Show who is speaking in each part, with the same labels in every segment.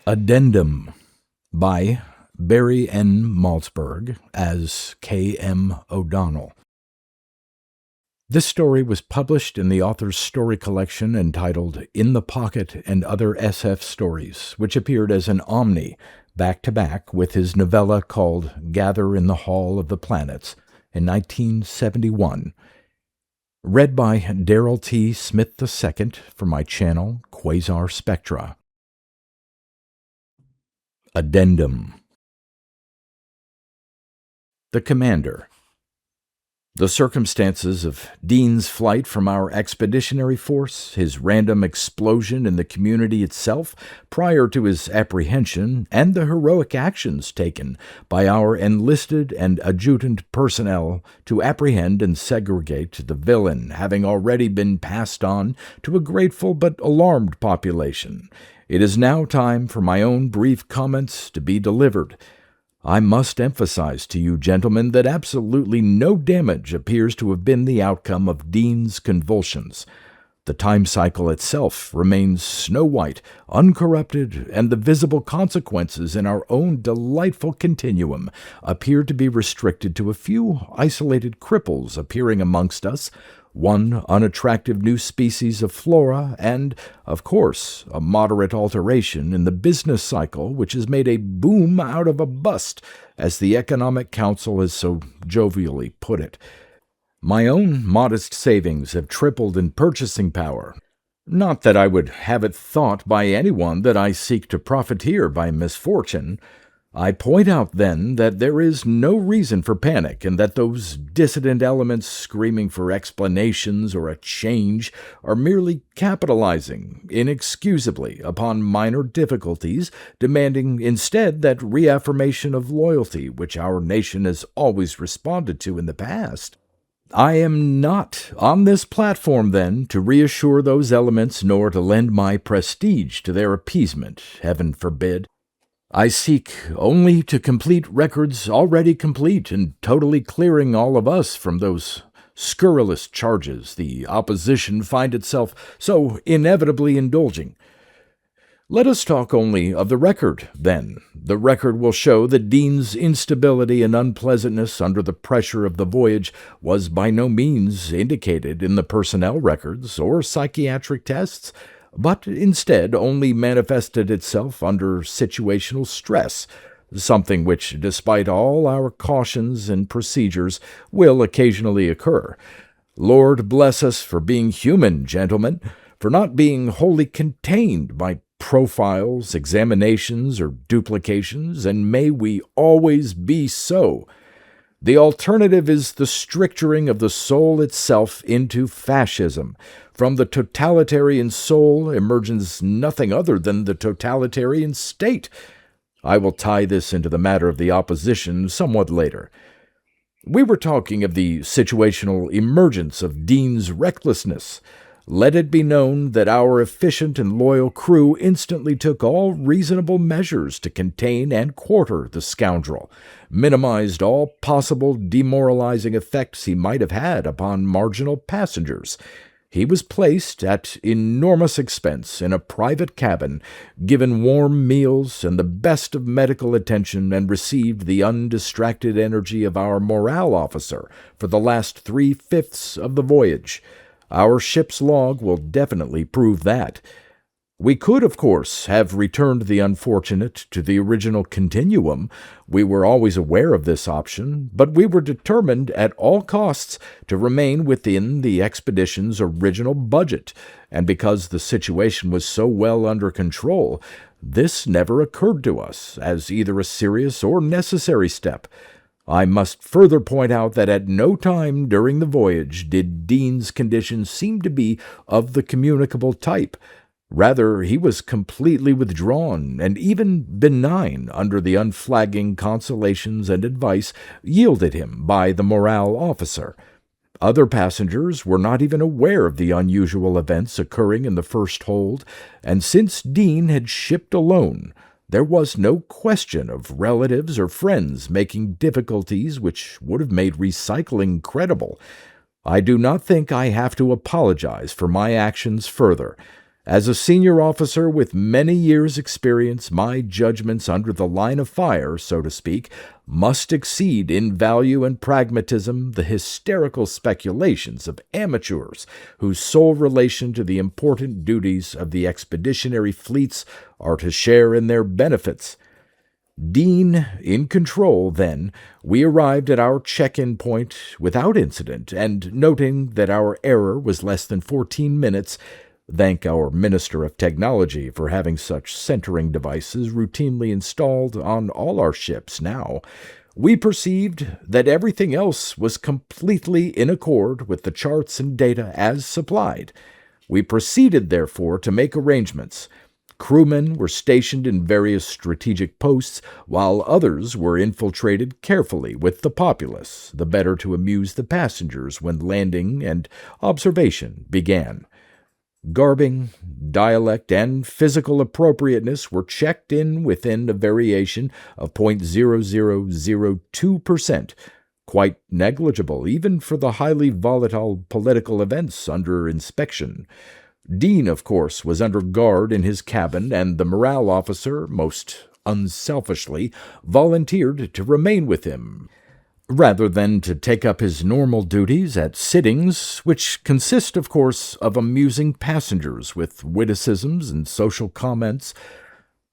Speaker 1: Addendum by Barry N. Malzberg as K. M. O'Donnell. This story was published in the author's story collection entitled In the Pocket and Other SF Stories, which appeared as an omni, back-to-back with his novella called Gather in the Hall of the Planets in 1971. Read by Darrell T. Smith II for my channel, Quasar Spectra. Addendum. The Commander. The circumstances of Dean's flight from our expeditionary force, his random explosion in the community itself prior to his apprehension, and the heroic actions taken by our enlisted and adjutant personnel to apprehend and segregate the villain having already been passed on to a grateful but alarmed population, it is now time for my own brief comments to be delivered. I must emphasize to you, gentlemen, that absolutely no damage appears to have been the outcome of Dean's convulsions. The time cycle itself remains snow-white, uncorrupted, and the visible consequences in our own delightful continuum appear to be restricted to a few isolated cripples appearing amongst us, one unattractive new species of flora, and, of course, a moderate alteration in the business cycle which has made a boom out of a bust, as the Economic Council has so jovially put it. My own modest savings have tripled in purchasing power. Not that I would have it thought by anyone that I seek to profiteer by misfortune. I point out, then, that there is no reason for panic, and that those dissident elements screaming for explanations or a change are merely capitalizing, inexcusably, upon minor difficulties, demanding instead that reaffirmation of loyalty which our nation has always responded to in the past. I am not on this platform, then, to reassure those elements nor to lend my prestige to their appeasement, heaven forbid. I seek only to complete records already complete and totally clearing all of us from those scurrilous charges the opposition find itself so inevitably indulging. Let us talk only of the record, then. The record will show that Dean's instability and unpleasantness under the pressure of the voyage was by no means indicated in the personnel records or psychiatric tests, but instead only manifested itself under situational stress, something which, despite all our cautions and procedures, will occasionally occur. Lord bless us for being human, gentlemen, for not being wholly contained by profiles, examinations, or duplications, and may we always be so. The alternative is the stricturing of the soul itself into fascism. From the totalitarian soul emerges nothing other than the totalitarian state. I will tie this into the matter of the opposition somewhat later. We were talking of the situational emergence of Dean's recklessness. Let it be known that our efficient and loyal crew instantly took all reasonable measures to contain and quarter the scoundrel, minimized all possible demoralizing effects he might have had upon marginal passengers. He was placed, at enormous expense, in a private cabin, given warm meals and the best of medical attention, and received the undistracted energy of our morale officer for the last 3/5 of the voyage. Our ship's log will definitely prove that. We could, of course, have returned the unfortunate to the original continuum. We were always aware of this option, but we were determined at all costs to remain within the expedition's original budget, and because the situation was so well under control, this never occurred to us as either a serious or necessary step. I must further point out that at no time during the voyage did Dean's condition seem to be of the communicable type. Rather, he was completely withdrawn and even benign under the unflagging consolations and advice yielded him by the morale officer. Other passengers were not even aware of the unusual events occurring in the first hold, and since Dean had shipped alone, there was no question of relatives or friends making difficulties which would have made recycling credible. I do not think I have to apologize for my actions further. As a senior officer with many years' experience, my judgments under the line of fire, so to speak, must exceed in value and pragmatism the hysterical speculations of amateurs whose sole relation to the important duties of the expeditionary fleets are to share in their benefits. Dean in control, then, we arrived at our check-in point without incident, and noting that our error was less than 14 minutes, thank our Minister of Technology for having such centering devices routinely installed on all our ships now, we perceived that everything else was completely in accord with the charts and data as supplied. We proceeded, therefore, to make arrangements. Crewmen were stationed in various strategic posts, while others were infiltrated carefully with the populace, the better to amuse the passengers when landing and observation began. Garbing, dialect, and physical appropriateness were checked in within a variation of 0.0002%, quite negligible even for the highly volatile political events under inspection. Dean, of course, was under guard in his cabin, and the morale officer, most unselfishly, volunteered to remain with him, rather than to take up his normal duties at sittings, which consist, of course, of amusing passengers with witticisms and social comments.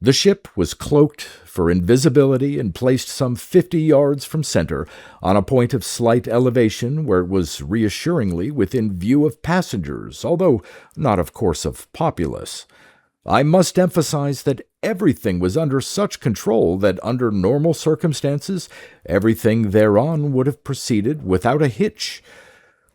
Speaker 1: The ship was cloaked for invisibility and placed some 50 yards from center, on a point of slight elevation where it was reassuringly within view of passengers, although not, of course, of populace. I must emphasize that everything was under such control that under normal circumstances everything thereon would have proceeded without a hitch.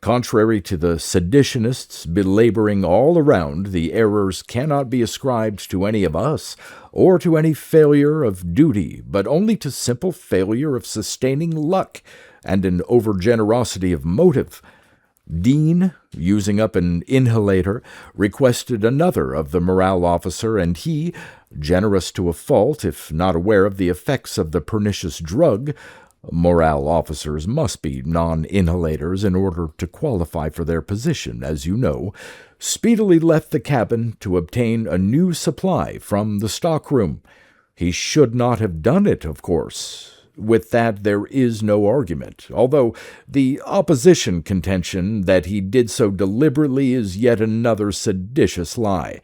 Speaker 1: Contrary to the seditionists belaboring all around, the errors cannot be ascribed to any of us, or to any failure of duty, but only to simple failure of sustaining luck, and an overgenerosity of motive. Dean, using up an inhalator, requested another of the morale officer, and he, generous to a fault if not aware of the effects of the pernicious drug, morale officers must be non-inhalators in order to qualify for their position, as you know, speedily left the cabin to obtain a new supply from the stockroom. He should not have done it, of course. With that there is no argument, although the opposition contention that he did so deliberately is yet another seditious lie.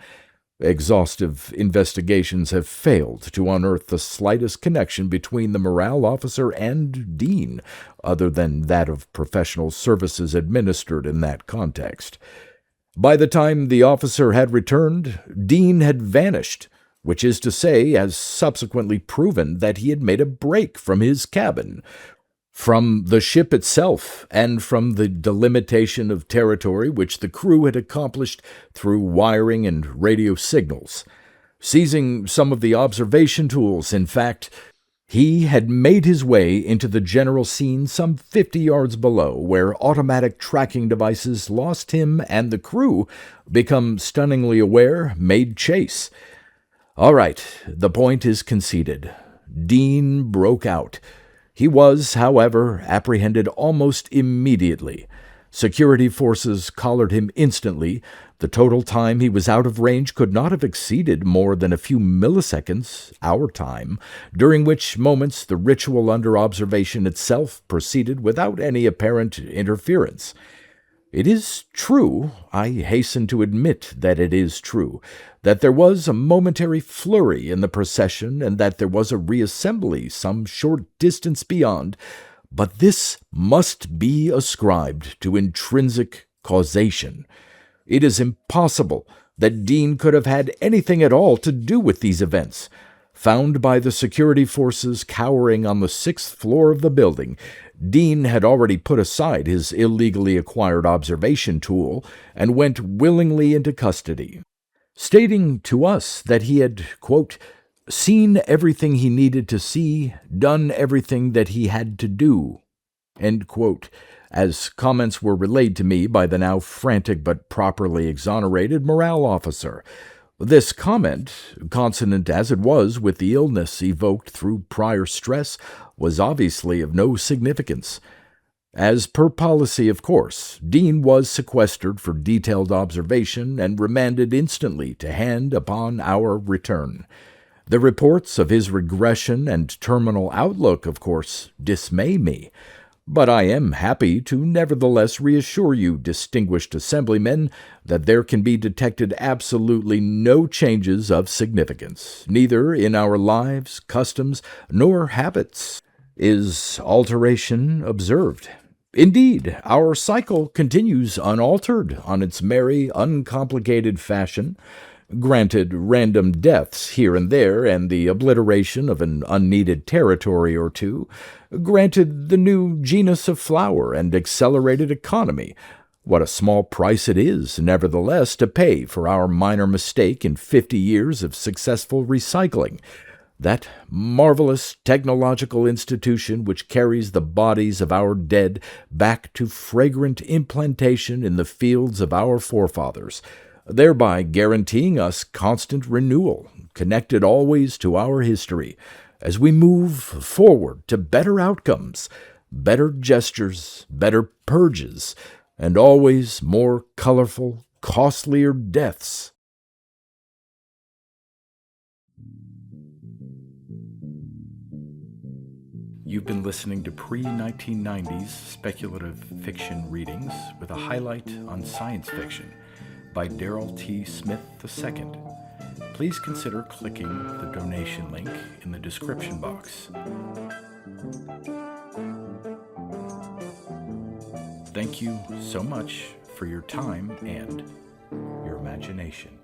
Speaker 1: Exhaustive investigations have failed to unearth the slightest connection between the morale officer and Dean, other than that of professional services administered in that context. By the time the officer had returned, Dean had vanished, which is to say, as subsequently proven, that he had made a break from his cabin, from the ship itself, and from the delimitation of territory which the crew had accomplished through wiring and radio signals. Seizing some of the observation tools, in fact, he had made his way into the general scene some 50 yards below, where automatic tracking devices lost him, and the crew, become stunningly aware, made chase. All right, the point is conceded. Dean broke out. He was, however, apprehended almost immediately. Security forces collared him instantly. The total time he was out of range could not have exceeded more than a few milliseconds, our time, during which moments the ritual under observation itself proceeded without any apparent interference. It is true, I hasten to admit that it is true, that there was a momentary flurry in the procession and that there was a reassembly some short distance beyond, but this must be ascribed to intrinsic causation. It is impossible that Dean could have had anything at all to do with these events. Found by the security forces cowering on the 6th floor of the building, Dean had already put aside his illegally acquired observation tool and went willingly into custody, stating to us that he had, quote, seen everything he needed to see, done everything that he had to do, end quote, as comments were relayed to me by the now frantic but properly exonerated morale officer. This comment, consonant as it was with the illness evoked through prior stress, was obviously of no significance. As per policy, of course, Dean was sequestered for detailed observation and remanded instantly to hand upon our return. The reports of his regression and terminal outlook, of course, dismay me, but I am happy to nevertheless reassure you, distinguished assemblymen, that there can be detected absolutely no changes of significance, neither in our lives, customs, nor habits is alteration observed. Indeed, our cycle continues unaltered on its merry, uncomplicated fashion. Granted random deaths here and there and the obliteration of an unneeded territory or two, granted the new genus of flower and accelerated economy. What a small price it is, nevertheless, to pay for our minor mistake in 50 years of successful recycling. That marvelous technological institution which carries the bodies of our dead back to fragrant implantation in the fields of our forefathers, thereby guaranteeing us constant renewal, connected always to our history, as we move forward to better outcomes, better gestures, better purges, and always more colorful, costlier deaths. You've been listening to pre-1990s speculative fiction readings with a highlight on science fiction by Darrell T. Smith II. Please consider clicking the donation link in the description box. Thank you so much for your time and your imagination.